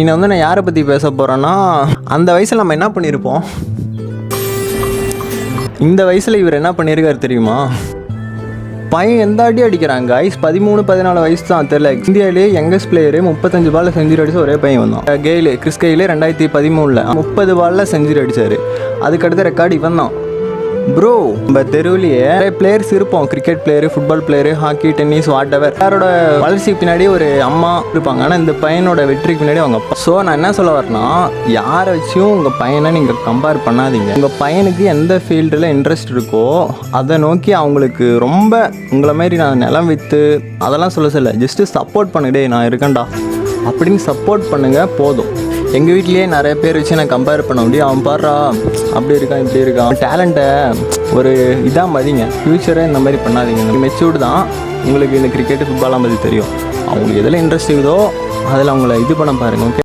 நான் யாரை பற்றி பேச போகிறேன்னா, அந்த வயசில் நம்ம என்ன பண்ணியிருப்போம், இந்த வயசில் இவர் என்ன பண்ணியிருக்காரு தெரியுமா? பையன் எந்த அடி அடிக்கிறாங்க கைஸ், 13-14 வயசு தான் தெரியல. இந்தியாவிலே யங்கஸ்ட் பிளேயரு 35 பாலில் செஞ்சுரி அடிச்சு ஒரே பையன் வந்தான். கிறிஸ் கெயில் 2013 30 பாலில் செஞ்சுரி அடித்தார். அதுக்கடுத்த ரெக்கார்டு இவன் தான் ப்ரோ. நம்ம தெருவிலேயே நிறைய பிளேயர்ஸ் இருப்போம், cricket player, football player, hockey, tennis, whatever. யாரோட வளர்ச்சிக்கு பின்னாடி ஒரு அம்மா இருப்பாங்க, ஆனால் இந்த பையனோட வெற்றிக்கு பின்னாடி அவங்க அப்பா. ஸோ நான் என்ன சொல்ல வரேன்னா, யாரை வச்சும் உங்கள் பையனை நீங்கள் கம்பேர் பண்ணாதீங்க. உங்கள் பையனுக்கு எந்த ஃபீல்டில் இன்ட்ரெஸ்ட் இருக்கோ அதை நோக்கி அவங்களுக்கு ரொம்ப உங்களை மாதிரி நான் நிலம் விற்று அதெல்லாம் சொல்ல ஜஸ்ட்டு சப்போர்ட் பண்ணுடே நான் இருக்கேன்டா அப்படின்னு சப்போர்ட் பண்ணுங்கள் போதும். எங்கள் வீட்லேயே நிறைய பேர் வச்சு நான் கம்பேர் பண்ண முடியும். அவன் பாடுறா அப்படி இருக்கான் இப்படி இருக்கான். டேலண்ட்டை ஒரு இதாக மதிங்க, ஃப்யூச்சரை இந்த மாதிரி பண்ணாதீங்க. மெச்சூர்டு தான், உங்களுக்கு இந்த கிரிக்கெட்டு ஃபுட்பாலாம் பற்றி தெரியும். அவங்களுக்கு எதில் இன்ட்ரெஸ்ட் இருக்குதோ அதில் அவங்கள இது பண்ண பாருங்கள். ஓகே.